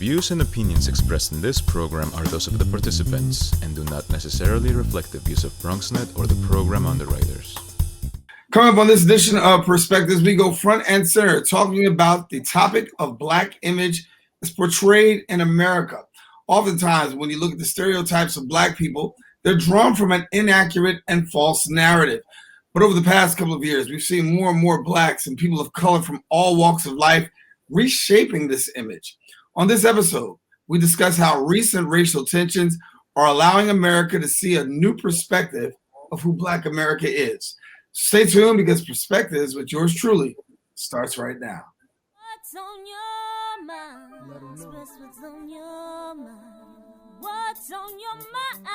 views and opinions expressed in this program are those of the participants and do not necessarily reflect the views of BronxNet or the program underwriters. Coming up on this edition of Perspectives, we go front and center talking about the topic of Black image as portrayed in America. Oftentimes, when you look at the stereotypes of Black people, they're drawn from an inaccurate and false narrative. But over the past couple of years, we've seen more and more Blacks and people of color from all walks of life reshaping this image. On this episode, we discuss how recent racial tensions are allowing America to see a new perspective of who Black America is. Stay tuned because Perspectives with yours truly starts right now. What's on your mind? Express what's on your mind. What's on your mind?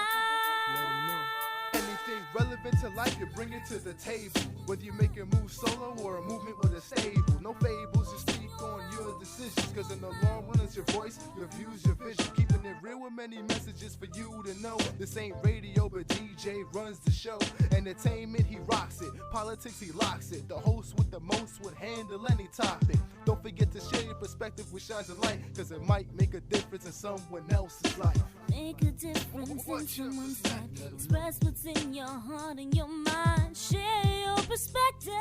Anything relevant to life, you bring it to the table. Whether you make a move solo or a movement with a stable. No fables, just speak on your decisions. Cause in the long run, it's your voice, your views, your vision. Keeping it real with many messages for you to know. This ain't radio, but DJ runs the show. Entertainment, he rocks it. Politics, he locks it. The host with the most would handle any topic. Don't forget to share your perspective with shines of light. Cause it might make a difference in someone else's life. Make a difference in someone's life. Express what's in your heart and your mind. Share your perspective.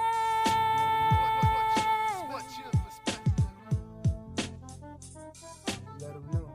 What's your perspective? Let them know.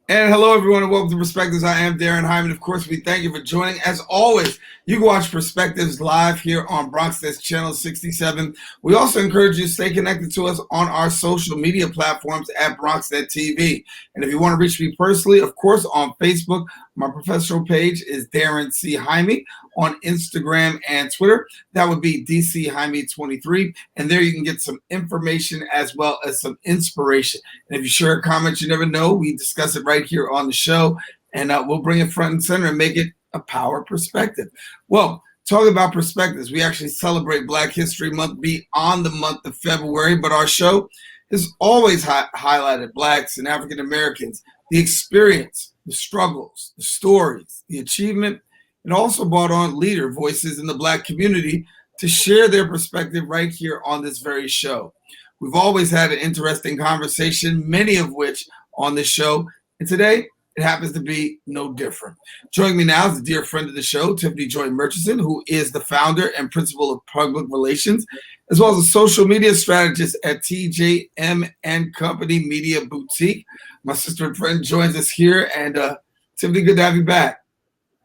And hello, everyone, and welcome to Perspectives. I am Daren Jaime, and of course, we thank you for joining. As always, you can watch Perspectives live here on BronxNet's Channel 67. We also encourage you to stay connected to us on our social media platforms at BronxNet TV. And if you want to reach me personally, of course, on Facebook, my professional page is Daren C. Jaime. On Instagram and Twitter, that would be DC Jaime 23. And there you can get some information as well as some inspiration. And if you share a comment, you never know, we discuss it right here on the show. And we'll bring it front and center and make it a power perspective. Well, talking about perspectives, we actually celebrate Black History Month beyond the month of February, but our show has always highlighted Blacks and African Americans, the experience, the struggles, the stories, the achievement, and also brought on leader voices in the Black community to share their perspective right here on this very show. We've always had an interesting conversation, many of which on this show, and today it happens to be no different. Joining me now is a dear friend of the show, Tiffany Joy Murchison, who is the founder and principal of public relations, as well as a social media strategist at TJM and Company Media Boutique. My sister and friend joins us here, and Tiffany, good to have you back.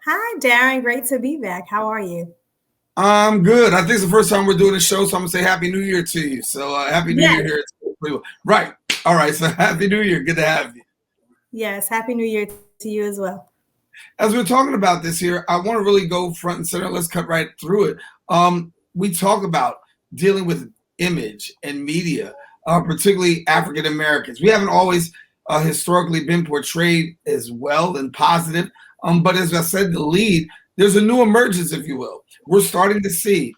Hi, Daren. Great to be back. How are you? I'm good. I think it's the first time we're doing a show, so I'm going to say Happy New Year to you. So Happy New Year here. Right. All right. So Happy New Year. Good to have you. Yes. Happy New Year to you as well. As we're talking about this here, I want to really go front and center. Let's cut right through it. We talk about dealing with image and media, particularly African Americans. We haven't always historically been portrayed as well and positive. But as I said, the lead, there's a new emergence, if you will. We're starting to see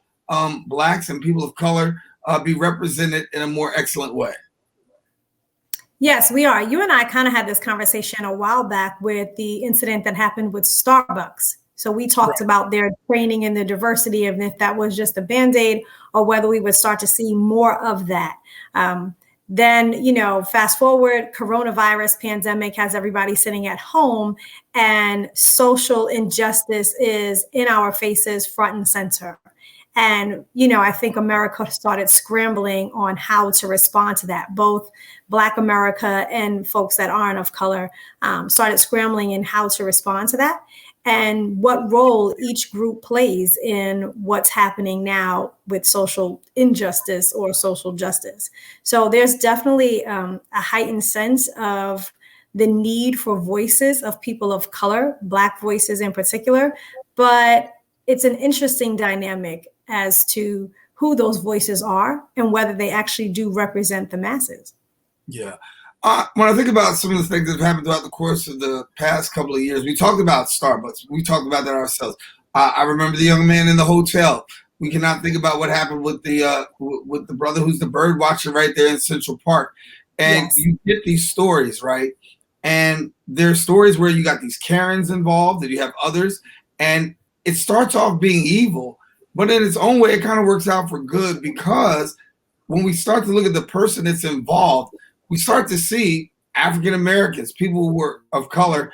Blacks and people of color be represented in a more excellent way. Yes, we are. You and I kind of had this conversation a while back with the incident that happened with Starbucks. So we talked about their training and the diversity of if that was just a Band-Aid or whether we would start to see more of that. Then, fast forward, coronavirus pandemic has everybody sitting at home and social injustice is in our faces front and center. And, I think America started scrambling on how to respond to that. Both Black America and folks that aren't of color started scrambling in how to respond to that and what role each group plays in what's happening now with social injustice or social justice. So there's definitely a heightened sense of the need for voices of people of color, Black voices in particular, but it's an interesting dynamic as to who those voices are and whether they actually do represent the masses. Yeah. When I think about some of the things that have happened throughout the course of the past couple of years, we talked about Starbucks. We talked about that ourselves. I remember the young man in the hotel. We cannot think about what happened with the brother who's the bird watcher right there in Central Park. And you get these stories, right? And there's stories where you got these Karens involved and you have others. And it starts off being evil, but in its own way, it kind of works out for good because when we start to look at the person that's involved, we start to see African Americans, people who were of color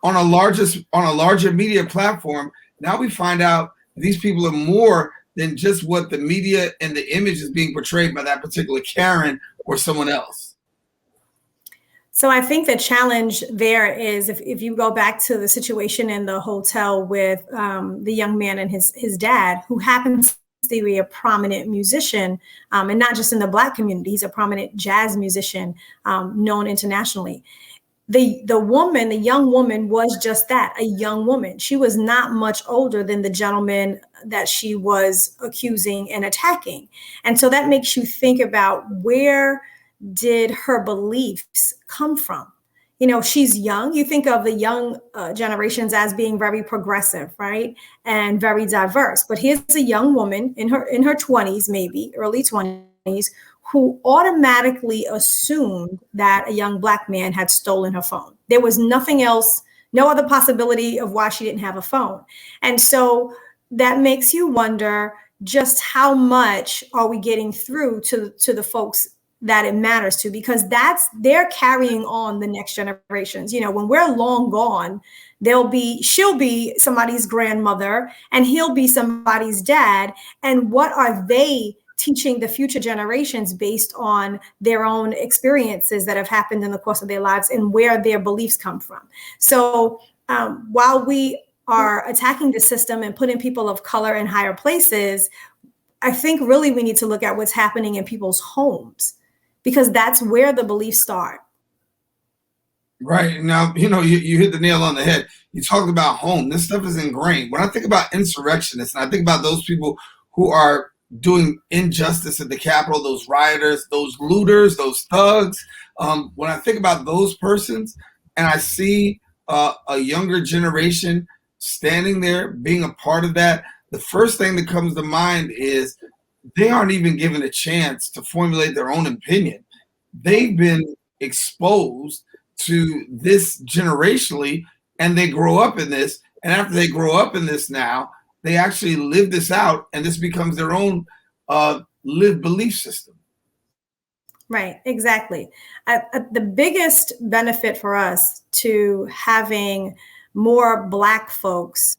on a larger media platform. Now we find out these people are more than just what the media and the image is being portrayed by that particular Karen or someone else. So I think the challenge there is if you go back to the situation in the hotel with the young man and his dad, who happens to be a prominent musician, and not just in the Black community, he's a prominent jazz musician known internationally. The young woman was just that, a young woman. She was not much older than the gentleman that she was accusing and attacking. And so that makes you think about, where did her beliefs come from? You know, she's young. You think of the young generations as being very progressive, right? And very diverse. But here's a young woman in her 20s, maybe early 20s, who automatically assumed that a young Black man had stolen her phone. There was nothing else, no other possibility of why she didn't have a phone. And so that makes you wonder, just how much are we getting through to the folks that it matters to, because they're carrying on the next generations. You know, when we're long gone, she'll be somebody's grandmother and he'll be somebody's dad. And what are they teaching the future generations based on their own experiences that have happened in the course of their lives and where their beliefs come from? So while we are attacking the system and putting people of color in higher places, I think really we need to look at what's happening in people's homes, because that's where the beliefs start. Right. Now, you hit the nail on the head. You talked about home. This stuff is ingrained. When I think about insurrectionists, and I think about those people who are doing injustice at the Capitol, those rioters, those looters, those thugs, when I think about those persons and I see a younger generation standing there being a part of that, the first thing that comes to mind is they aren't even given a chance to formulate their own opinion. They've been exposed to this generationally, and they grow up in this. And after they grow up in this now, they actually live this out, and this becomes their own lived belief system. Right, exactly. The biggest benefit for us to having more Black folks,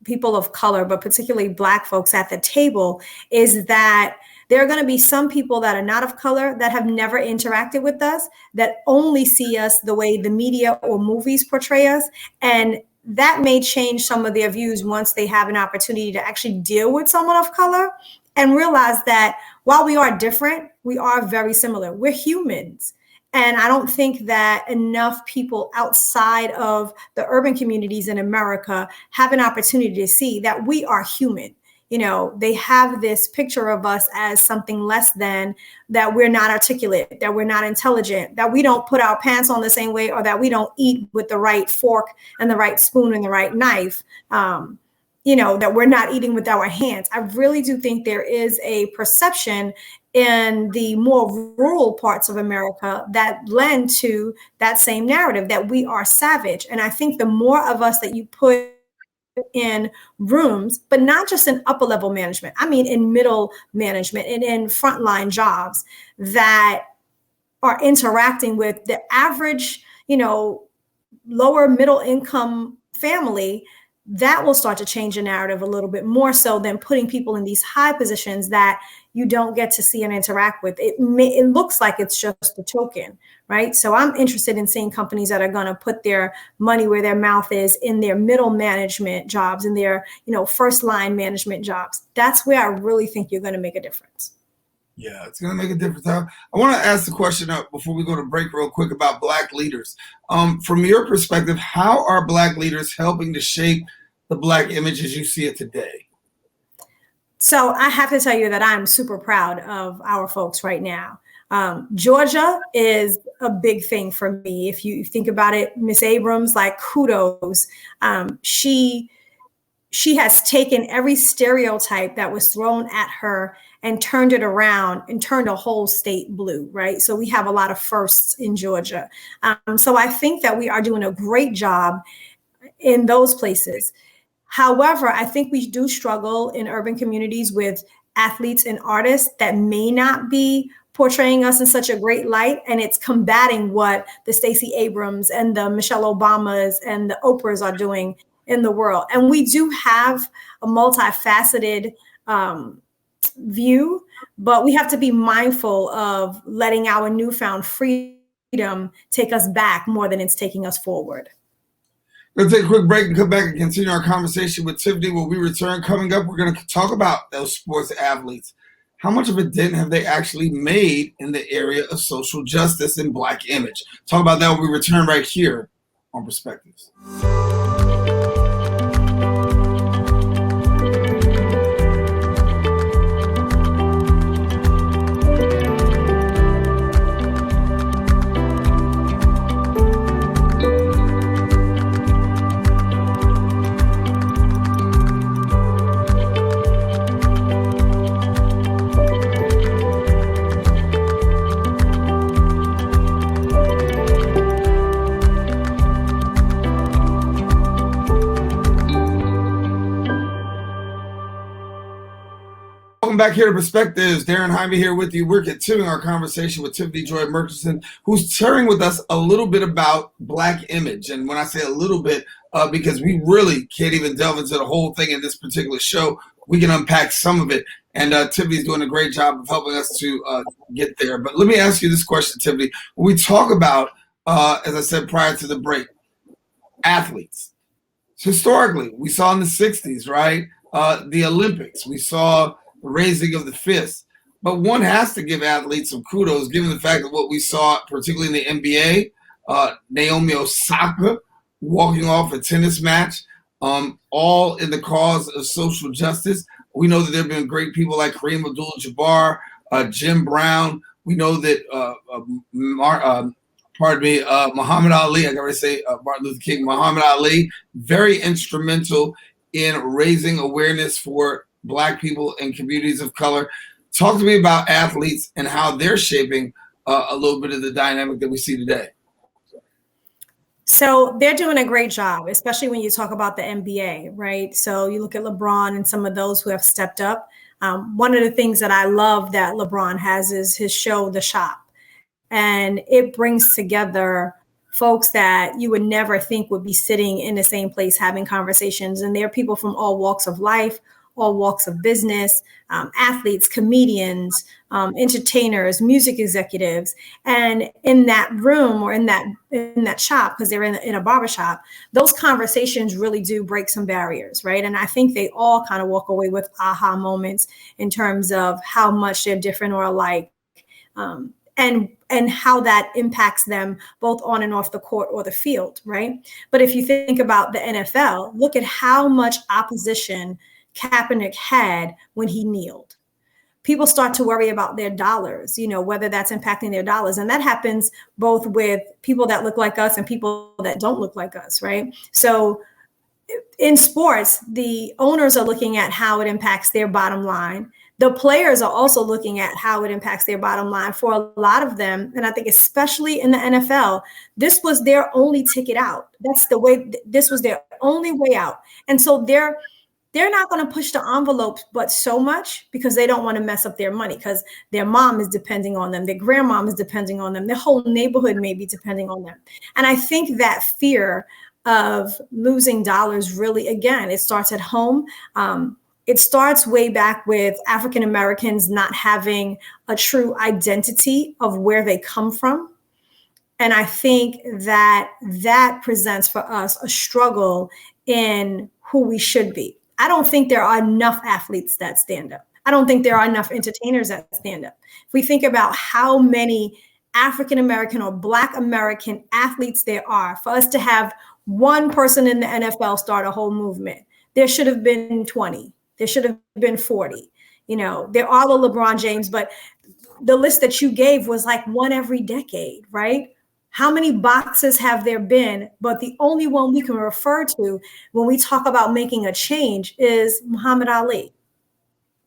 people of color, but particularly Black folks at the table, is that there are going to be some people that are not of color that have never interacted with us, that only see us the way the media or movies portray us. And that may change some of their views once they have an opportunity to actually deal with someone of color and realize that while we are different, we are very similar. We're humans. And I don't think that enough people outside of the urban communities in America have an opportunity to see that we are human. You know, they have this picture of us as something less than, that we're not articulate, that we're not intelligent, that we don't put our pants on the same way, or that we don't eat with the right fork and the right spoon and the right knife, that we're not eating with our hands. I really do think there is a perception in the more rural parts of America that lend to that same narrative, that we are savage. And I think the more of us that you put in rooms, but not just in upper level management, I mean in middle management and in frontline jobs, that are interacting with the average, lower middle income family, that will start to change the narrative a little bit more so than putting people in these high positions that you don't get to see and interact with. It looks like it's just a token, right? So I'm interested in seeing companies that are going to put their money where their mouth is in their middle management jobs, in their, first line management jobs. That's where I really think you're going to make a difference. Yeah, it's going to make a difference. I want to ask the question before we go to break real quick about Black leaders. From your perspective, how are Black leaders helping to shape the Black image as you see it today? So I have to tell you that I'm super proud of our folks right now. Georgia is a big thing for me. If you think about it, Miss Abrams, like, kudos. She has taken every stereotype that was thrown at her and turned it around and turned a whole state blue, right? So we have a lot of firsts in Georgia. So I think that we are doing a great job in those places. However, I think we do struggle in urban communities with athletes and artists that may not be portraying us in such a great light, and it's combating what the Stacey Abrams and the Michelle Obamas and the Oprahs are doing in the world. And we do have a multifaceted view, but we have to be mindful of letting our newfound freedom take us back more than it's taking us forward. Let's take a quick break and come back and continue our conversation with Tiffany. When we return, coming up, we're going to talk about those sports athletes. How much of a dent have they actually made in the area of social justice and Black image? Talk about that when we return right here on Perspectives. Welcome back here to Perspectives. Daren Jaime here with you. We're continuing our conversation with Tiffany Joy Murchison, who's sharing with us a little bit about Black image. And when I say a little bit, because we really can't even delve into the whole thing in this particular show, we can unpack some of it. And Tiffany's doing a great job of helping us to get there. But let me ask you this question, Tiffany. When we talk about, as I said prior to the break, athletes, historically, we saw in the 60s, right? The Olympics, we saw the raising of the fist. But one has to give athletes some kudos, given the fact that what we saw, particularly in the NBA, Naomi Osaka walking off a tennis match, all in the cause of social justice. We know that there have been great people like Kareem Abdul-Jabbar, Jim Brown. We know that, Muhammad Ali, I gotta say Martin Luther King, Muhammad Ali, very instrumental in raising awareness for Black people and communities of color. Talk to me about athletes and how they're shaping a little bit of the dynamic that we see today. So they're doing a great job, especially when you talk about the NBA, right? So you look at LeBron and some of those who have stepped up. One of the things that I love that LeBron has is his show, The Shop. And it brings together folks that you would never think would be sitting in the same place having conversations. And there are people from all walks of life, all walks of business, athletes, comedians, entertainers, music executives. And in that room or in that shop, because they're in a barbershop, those conversations really do break some barriers, right? And I think they all kind of walk away with aha moments in terms of how much they're different or alike. And how that impacts them both on and off the court or the field, right? But if you think about the NFL, look at how much opposition Kaepernick had when he kneeled. People start to worry about their dollars, whether that's impacting their dollars. And that happens both with people that look like us and people that don't look like us, right? So in sports, the owners are looking at how it impacts their bottom line. The players are also looking at how it impacts their bottom line. For a lot of them, and I think especially in the NFL, this was their only ticket out. This was their only way out. And so they're not going to push the envelope, but so much because they don't want to mess up their money, because their mom is depending on them. Their grandmom is depending on them. Their whole neighborhood may be depending on them. And I think that fear of losing dollars really, again, it starts at home. It starts way back with African Americans not having a true identity of where they come from. And I think that presents for us a struggle in who we should be. I don't think there are enough athletes that stand up. I don't think there are enough entertainers that stand up. If we think about how many African American or Black American athletes there are, for us to have one person in the NFL start a whole movement, there should have been 20. There should have been 40. There are the LeBron James, but the list that you gave was like one every decade, right? How many boxes have there been? But the only one we can refer to when we talk about making a change is Muhammad Ali.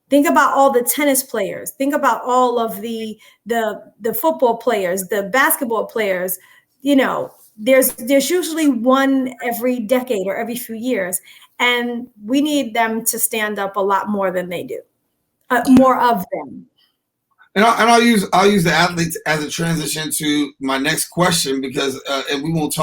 Think about all the tennis players. Think about all of the football players, the basketball players. There's usually one every decade or every few years. And we need them to stand up a lot more than they do, more of them. I'll use the athletes as a transition to my next question because and we won't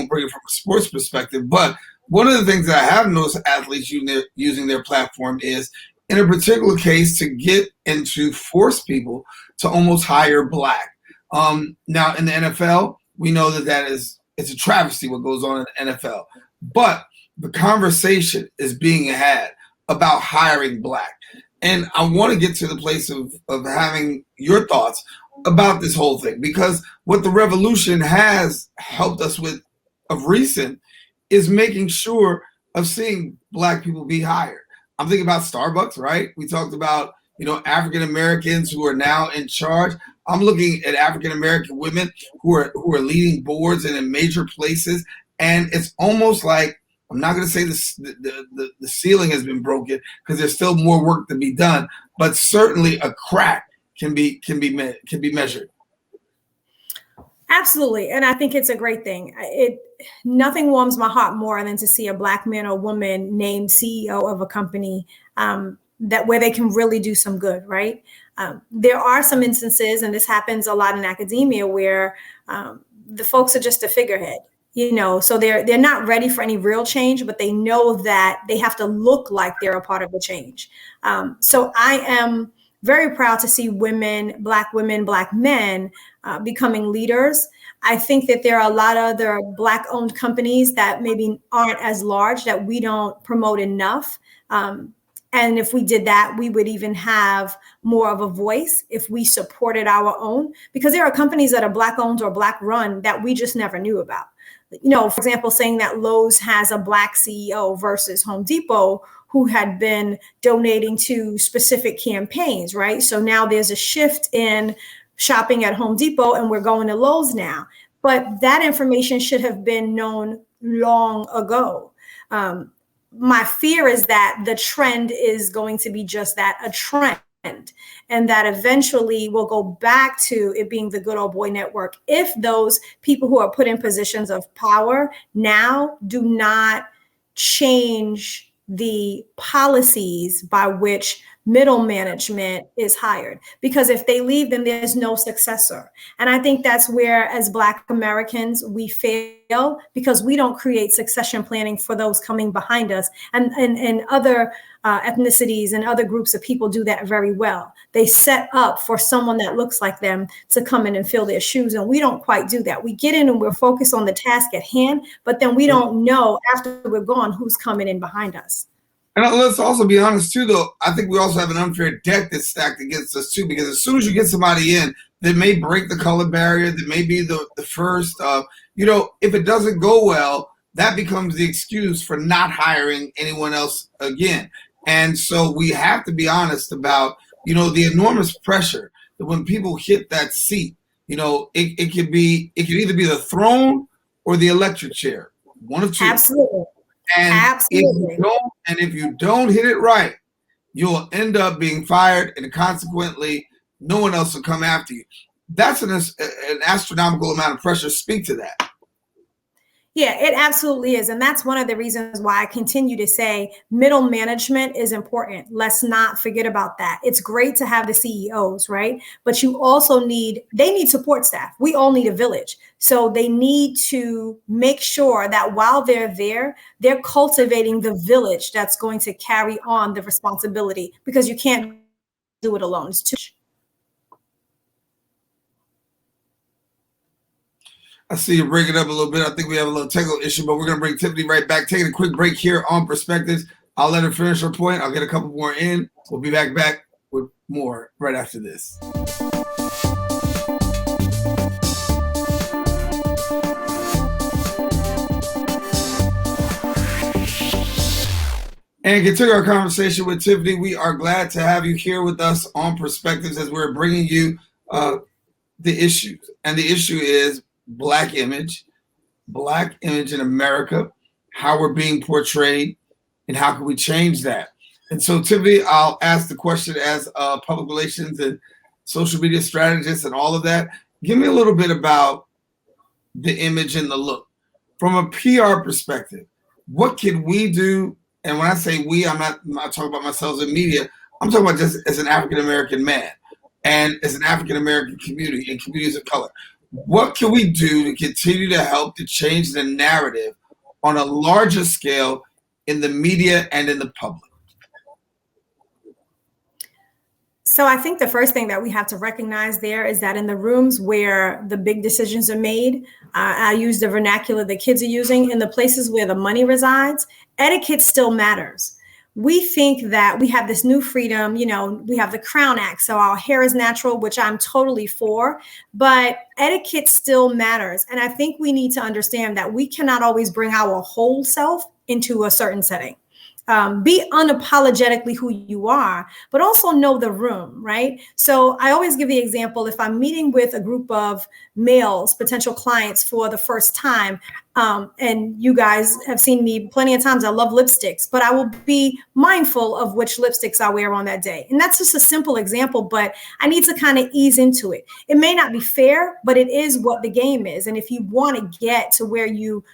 bring it from a sports perspective, but one of the things that I have noticed athletes using their platform is in a particular case to get and to force people to almost hire black. Now in the NFL, we know it's a travesty what goes on in the NFL, but the conversation is being had about hiring black. And I want to get to the place of having your thoughts about this whole thing, because what the revolution has helped us with of recent is making sure of seeing black people be hired. I'm thinking about Starbucks, right? We talked about, African Americans who are now in charge. I'm looking at African American women who are leading boards and in major places. And it's almost like, I'm not going to say the ceiling has been broken because there's still more work to be done, but certainly a crack can be measured. Absolutely, and I think it's a great thing. Nothing warms my heart more than to see a black man or woman named CEO of a company where they can really do some good, right? There are some instances, and this happens a lot in academia, where the folks are just a figurehead. So they're not ready for any real change, but they know that they have to look like they're a part of the change. So I am very proud to see women, black men becoming leaders. I think that there are a lot of other Black-owned companies that maybe aren't as large that we don't promote enough. And if we did that, we would even have more of a voice if we supported our own, because there are companies that are Black-owned or Black-run that we just never knew about. For example, saying that Lowe's has a black CEO versus Home Depot, who had been donating to specific campaigns, right? So now there's a shift in shopping at Home Depot and we're going to Lowe's now. But that information should have been known long ago. My fear is that the trend is going to be just that, a trend. And that eventually we'll go back to it being the good old boy network if those people who are put in positions of power now do not change the policies by which middle management is hired. Because if they leave, then there's no successor. And I think that's where, as Black Americans, we fail, because we don't create succession planning for those coming behind us. And other ethnicities and other groups of people do that very well. They set up for someone that looks like them to come in and fill their shoes. And we don't quite do that. We get in and we're focused on the task at hand, but then we don't know after we're gone who's coming in behind us. And let's also be honest too, though. I think we also have an unfair deck that's stacked against us too, because as soon as you get somebody in that may break the color barrier, that may be the first, if it doesn't go well, that becomes the excuse for not hiring anyone else again. And so we have to be honest about, the enormous pressure that when people hit that seat, it could either be the throne or the electric chair, one of two. Absolutely. And Absolutely. if you don't hit it right, you'll end up being fired, and consequently, no one else will come after you. That's an astronomical amount of pressure. Speak to that. Yeah, it absolutely is. And that's one of the reasons why I continue to say middle management is important. Let's not forget about that. It's great to have the CEOs, right? But you also they need support staff. We all need a village. So they need to make sure that while they're there, they're cultivating the village that's going to carry on the responsibility, because you can't do it alone. It's too much. I see you break it up a little bit. I think we have a little technical issue, but we're going to bring Tiffany right back. Taking a quick break here on Perspectives. I'll let her finish her point. I'll get a couple more in. We'll be back with more right after this. And continue our conversation with Tiffany. We are glad to have you here with us on Perspectives as we're bringing you the issues. And the issue is Black image in America, how we're being portrayed, and how can we change that? And so, Tiffany, I'll ask the question as a public relations and social media strategist and all of that. Give me a little bit about the image and the look. From a PR perspective, what can we do? And when I say we, I'm not talking about myself in media. I'm talking about just as an African-American man. and as an African American community and communities of color? What can we do to continue to help to change the narrative on a larger scale in the media and in the public? So I think the first thing that we have to recognize there is that in the rooms where the big decisions are made, I use the vernacular the kids are using, in the places where the money resides, etiquette still matters. We think that we have this new freedom, we have the Crown Act, so our hair is natural, which I'm totally for, but etiquette still matters. And I think we need to understand that we cannot always bring our whole self into a certain setting. Be unapologetically who you are, but also know the room, right? So I always give the example, if I'm meeting with a group of males, potential clients for the first time, and you guys have seen me plenty of times, I love lipsticks, but I will be mindful of which lipsticks I wear on that day. And that's just a simple example, but I need to kind of ease into it. It may not be fair, but it is what the game is. And if you want to get to where you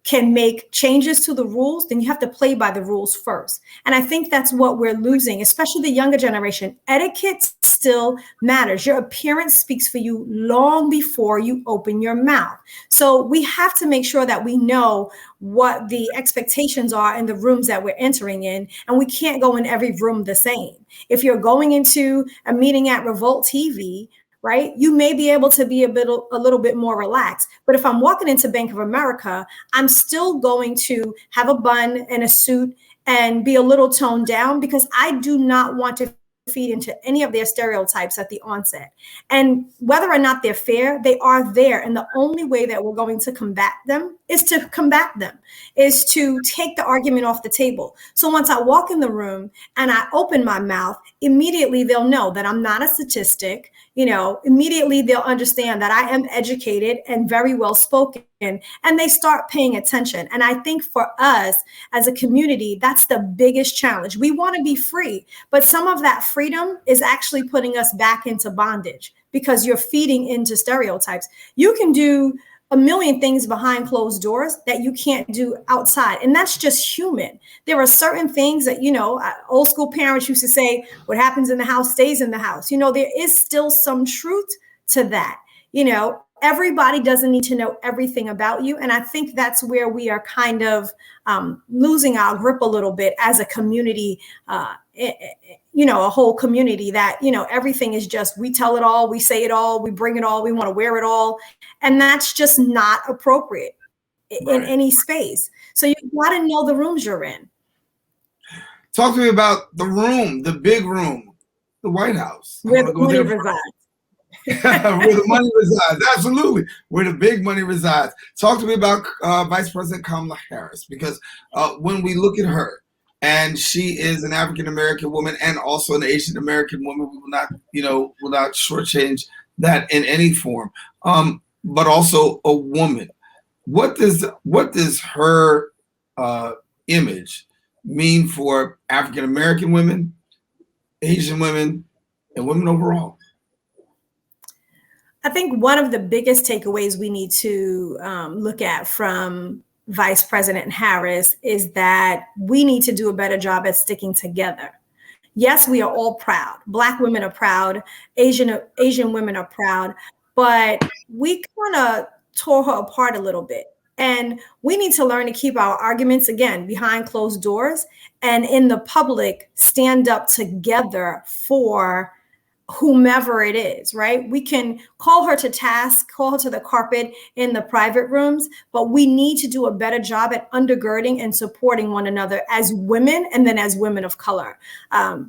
can make changes to the rules, then you have to play by the rules first. And I think that's what we're losing, especially the younger generation. Etiquette still matters. Your appearance speaks for you long before you open your mouth. So we have to make sure that we know what the expectations are in the rooms that we're entering in, and we can't go in every room the same. If you're going into a meeting at Revolt TV, right, you may be able to be a little bit more relaxed. But if I'm walking into Bank of America, I'm still going to have a bun and a suit and be a little toned down, because I do not want to feed into any of their stereotypes at the onset. And whether or not they're fair, they are there. And the only way that we're going to combat them is to take the argument off the table. So once I walk in the room and I open my mouth, immediately they'll know that I'm not a statistic. Immediately they'll understand that I am educated and very well spoken, and they start paying attention. And I think for us as a community, that's the biggest challenge. We want to be free, but some of that freedom is actually putting us back into bondage, because you're feeding into stereotypes. You can do a million things behind closed doors that you can't do outside. And that's just human. There are certain things that, old school parents used to say, what happens in the house stays in the house. There is still some truth to that. Everybody doesn't need to know everything about you. And I think that's where we are kind of losing our grip a little bit as a community, a whole community, that, everything is just, we tell it all, we say it all, we bring it all, we want to wear it all. And that's just not appropriate in any space. So you got to know the rooms you're in. Talk to me about the room, the big room, the White House. Where the money resides. Where the money resides. Absolutely. Where the big money resides. Talk to me about Vice President Kamala Harris, because when we look at her, and she is an African American woman and also an Asian American woman, we will not shortchange that in any form. But also a woman. What does her image mean for African American women, Asian women, and women overall? I think one of the biggest takeaways we need to look at from Vice President Harris is that we need to do a better job at sticking together. Yes, we are all proud. Black women are proud. Asian women are proud. But we kind of tore her apart a little bit. And we need to learn to keep our arguments, again, behind closed doors, and in the public, stand up together for whomever it is, right? We can call her to task, call her to the carpet in the private rooms, but we need to do a better job at undergirding and supporting one another as women, and then as women of color.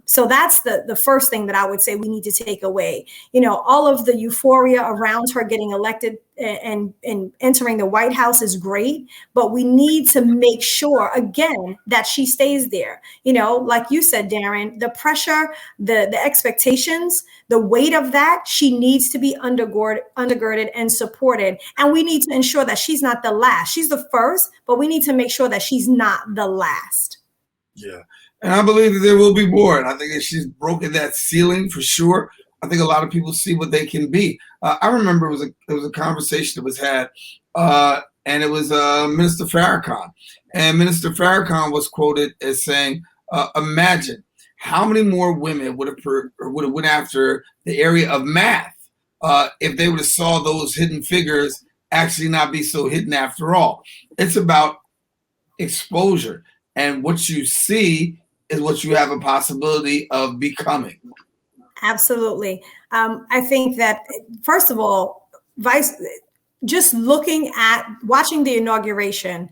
So that's the first thing that I would say we need to take away. All of the euphoria around her getting elected and entering the White House is great, but we need to make sure, again, that she stays there. Like you said, Daren, the pressure, the expectations, the weight of that, she needs to be undergirded and supported. And we need to ensure that she's not the last. She's the first, but we need to make sure that she's not the last. Yeah. And I believe that there will be more. And I think that she's broken that ceiling for sure. I think a lot of people see what they can be. I remember there was a conversation that was had, and it was Minister Farrakhan. And Minister Farrakhan was quoted as saying, imagine how many more women would have went after the area of math if they would have saw those hidden figures actually not be so hidden after all? It's about exposure, and what you see is what you have a possibility of becoming. Absolutely. I think that, first of all, just watching the inauguration,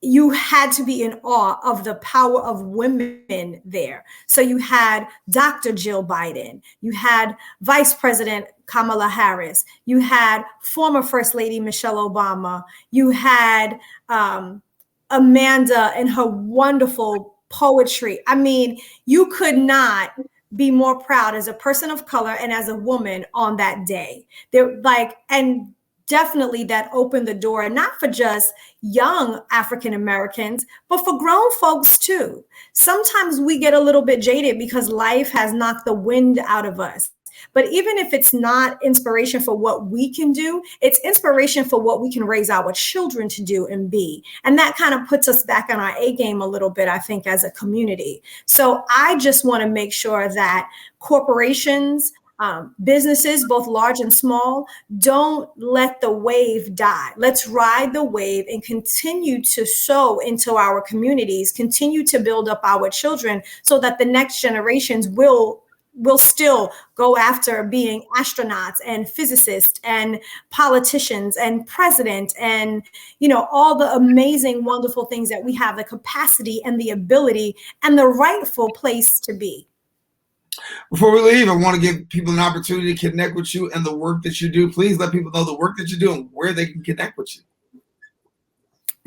you had to be in awe of the power of women there. So you had Dr. Jill Biden, you had Vice President Kamala Harris, you had former First Lady Michelle Obama, you had Amanda and her wonderful poetry. I mean, you could not be more proud as a person of color and as a woman on that day. And definitely that opened the door, not for just young African Americans, but for grown folks too. Sometimes we get a little bit jaded because life has knocked the wind out of us. But even if it's not inspiration for what we can do, it's inspiration for what we can raise our children to do and be. And that kind of puts us back on our A game a little bit, I think, as a community. So I just want to make sure that corporations, businesses, both large and small, don't let the wave die. Let's ride the wave and continue to sow into our communities, continue to build up our children so that the next generations will still go after being astronauts and physicists and politicians and president and, all the amazing, wonderful things that we have the capacity and the ability and the rightful place to be. Before we leave, I want to give people an opportunity to connect with you and the work that you do. Please let people know the work that you do and where they can connect with you.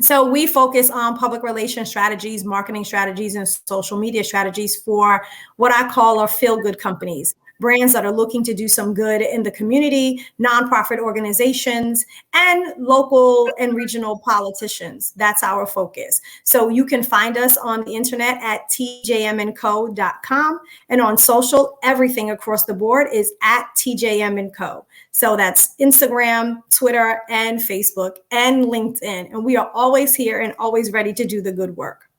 So we focus on public relations strategies, marketing strategies, and social media strategies for what I call our feel-good companies, brands that are looking to do some good in the community, nonprofit organizations, and local and regional politicians. That's our focus. So you can find us on the internet at tjmnco.com, and on social, everything across the board is at tjmnco. So that's Instagram, Twitter, and Facebook, and LinkedIn. And we are always here and always ready to do the good work.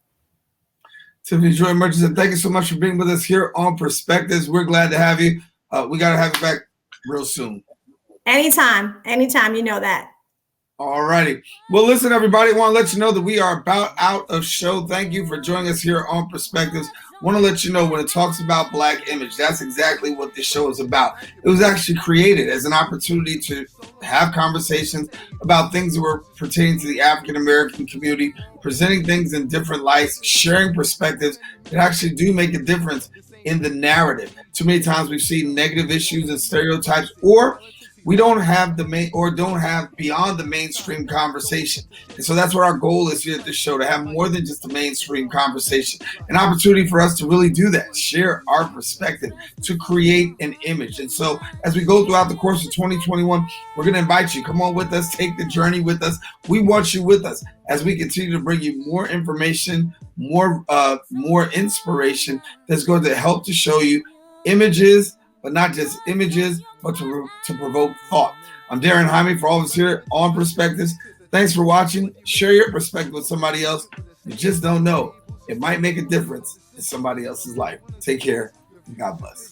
Tiffany Joy Murchison, thank you so much for being with us here on Perspectives. We're glad to have you. We got to have you back real soon. Anytime, you know that. All righty. Well, listen, everybody, I want to let you know that we are about out of show. Thank you for joining us here on Perspectives. I want to let you know when it talks about Black image, that's exactly what this show is about. It was actually created as an opportunity to have conversations about things that were pertaining to the African American community, presenting things in different lights, sharing perspectives that actually do make a difference in the narrative. Too many times we've seen negative issues and stereotypes, or we don't have beyond the mainstream conversation. And so that's what our goal is here at this show, to have more than just a mainstream conversation, an opportunity for us to really do that, share our perspective, to create an image. And so as we go throughout the course of 2021, we're going to invite you, come on with us, take the journey with us. We want you with us as we continue to bring you more information, more inspiration that's going to help to show you images, but not just images, but to provoke thought. I'm Daren Jaime for all of us here on Perspectives. Thanks for watching. Share your perspective with somebody else. You just don't know. It might make a difference in somebody else's life. Take care and God bless.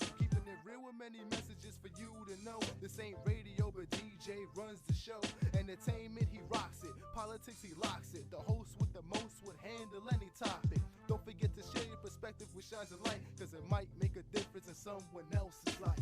Entertainment, he rocks it. Politics, he locks it. The host with the most would handle any topic. Don't forget to share your perspective with shines of light, because it might make a difference in someone else's life.